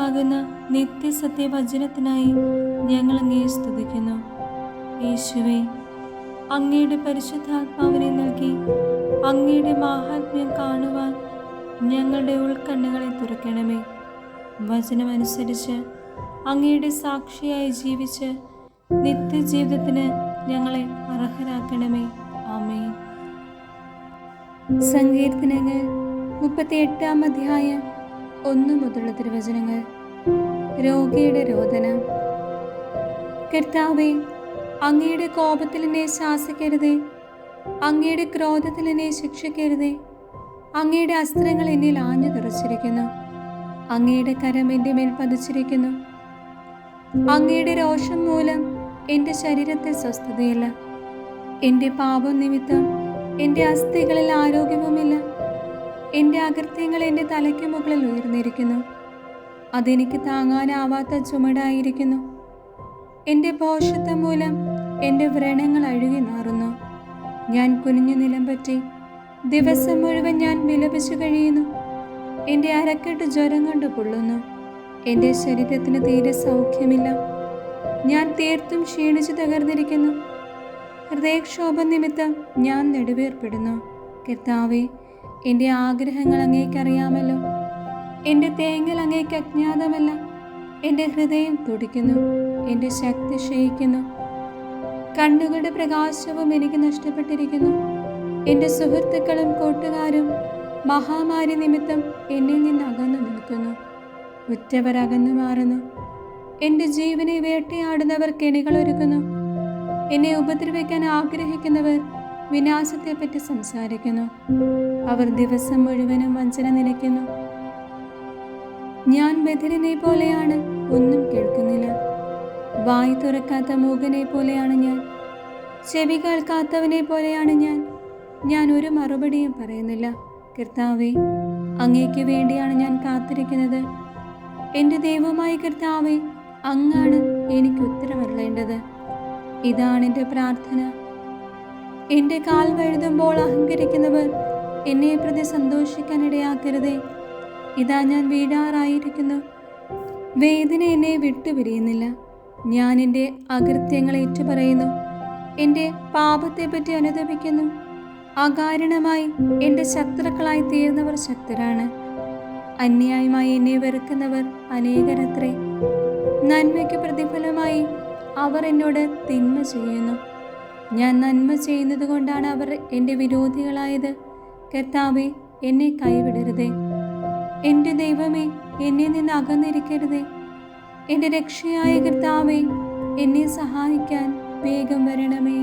ജീവനാകുന്ന നിത്യസത്യവചനത്തിനായി ഞങ്ങൾ അങ്ങയെ സ്തുതിക്കുന്നു. യേശുവേ, അങ്ങയുടെ പരിശുദ്ധാത്മാവിനെ നൽകി അങ്ങയുടെ മാഹാത്മ്യം കാണുവാൻ ഞങ്ങളുടെ ഉൾക്കണ്ണുകളെ തുറക്കണമേ. വചനമനുസരിച്ച് അങ്ങയുടെ സാക്ഷിയായി ജീവിച്ച് നിത്യജീവിതത്തിന് ഞങ്ങളെ അർഹരാക്കണമേ. ആമേൻ. സങ്കീർത്തനങ്ങൾ 38-ാം അധ്യായം 1 മുതലുള്ള തിരുവചനങ്ങൾ. രോഗിയുടെ രോദനം. കർത്താവേ, അങ്ങയുടെ കോപത്തിൽ എന്നെ ശാസിക്കരുതേ, അങ്ങയുടെ ക്രോധത്തിൽ എന്നെ ശിക്ഷിക്കരുതേ. അങ്ങയുടെ അസ്ത്രങ്ങൾ എന്നിൽ ആഞ്ഞു തുറച്ചിരിക്കുന്നു, അങ്ങയുടെ കരം എൻ്റെ മേൽ പതിച്ചിരിക്കുന്നു. അങ്ങയുടെ രോഷം മൂലം എൻ്റെ ശരീരത്തിൽ സ്വസ്ഥതയില്ല. എൻ്റെ പാപം നിമിത്തം എൻ്റെ അസ്ഥികളിൽ ആരോഗ്യവുമില്ല. എൻ്റെ അകൃത്യങ്ങൾ എൻ്റെ തലയ്ക്ക് മുകളിൽ ഉയർന്നിരിക്കുന്നു, അതെനിക്ക് താങ്ങാനാവാത്ത ചുമടായിരിക്കുന്നു. എൻ്റെ ഭോഷത്വം മൂലം എൻ്റെ വ്രണങ്ങൾ അഴുകി നാറുന്നു. ഞാൻ കുനിഞ്ഞു നിലം പറ്റി ദിവസം മുഴുവൻ ഞാൻ വിലപിച്ചു കഴിയുന്നു. എൻ്റെ അരക്കെട്ട് ജ്വരം കൊണ്ട് പൊള്ളുന്നു, എൻ്റെ ശരീരത്തിന് തീരെ സൗഖ്യമില്ല. ഞാൻ തീർത്തും ക്ഷീണിച്ചു തകർന്നിരിക്കുന്നു. ഹൃദയക്ഷോഭം നിമിത്തം ഞാൻ നെടുവേർപ്പെടുന്നു. കർത്താവേ, എൻ്റെ ആഗ്രഹങ്ങൾ അങ്ങേക്കറിയാമല്ലോ, എൻ്റെ തേങ്ങൽ അങ്ങേക്ക് അജ്ഞാതമല്ല. എൻ്റെ ഹൃദയം തുടിക്കുന്നു, എൻ്റെ ശക്തി ക്ഷയിക്കുന്നു. കണ്ണുകളുടെ പ്രകാശവും എനിക്ക് നഷ്ടപ്പെട്ടിരിക്കുന്നു. എൻ്റെ സുഹൃത്തുക്കളും കൂട്ടുകാരും മഹാമാരി നിമിത്തം എന്നിൽ നിന്ന് അകന്നു നിൽക്കുന്നു. ഉറ്റവർ അകന്നു മാറുന്നു. എൻ്റെ ജീവനെ വേട്ടയാടുന്നവർ കെണികളൊരുക്കുന്നു. എന്നെ ഉപദ്രവിക്കാൻ ആഗ്രഹിക്കുന്നവർ വിനാശത്തെപ്പറ്റി സംസാരിക്കുന്നു. അവർ ദിവസം മുഴുവനും വഞ്ചന നിലയ്ക്കുന്നു. ഞാൻ ബധിരനെ പോലെയാണ്, ഒന്നും കേൾക്കുന്നില്ല. വായി തുറക്കാത്ത മൂകനെ പോലെയാണ് ഞാൻ, ചെവി കേൾക്കാത്തവനെ പോലെയാണ് ഞാൻ ഒരു മറുപടിയും പറയുന്നില്ല. കർത്താവേ, അങ്ങേക്ക് വേണ്ടിയാണ് ഞാൻ കാത്തിരിക്കുന്നത്. എൻ്റെ ദൈവമായ കർത്താവേ, അങ്ങാണ് എനിക്ക് ഉത്തരമരുളേണ്ടത്. ഇതാണ് എൻ്റെ പ്രാർത്ഥന. എൻ്റെ കാൽ വഴുതുമ്പോൾ അഹങ്കരിക്കുന്നവർ എന്നെ പ്രതി സന്തോഷിക്കാനിടയാക്കരുതേ. ഇതാ ഞാൻ വീഴാറായിരിക്കുന്നു, വേദന എന്നെ വിട്ടുപിരിയുന്നില്ല. ഞാൻ എൻ്റെ അകൃത്യങ്ങൾ ഏറ്റുപറയുന്നു, എൻ്റെ പാപത്തെപ്പറ്റി അനുതപിക്കുന്നു. അകാരണമായി എൻ്റെ ശത്രുക്കളായി തീർന്നവർ ശക്തരാണ്. അന്യായമായി എന്നെ വെറുക്കുന്നവർ അനേകരത്രേ. നന്മയ്ക്ക് പ്രതിഫലമായി അവർ എന്നോട് തിന്മ ചെയ്യുന്നു. ഞാൻ നന്മ ചെയ്യുന്നത് കൊണ്ടാണ് അവർ എൻ്റെ വിരോധികളായത്. കർത്താവേ, എന്നെ കൈവിടരുതേ. എൻ്റെ ദൈവമേ, എന്നെ നിന്ന് അകന്നിരിക്കരുതേ. എൻ്റെ രക്ഷയായ കർത്താവേ, എന്നെ സഹായിക്കാൻ വേഗം വരണമേ.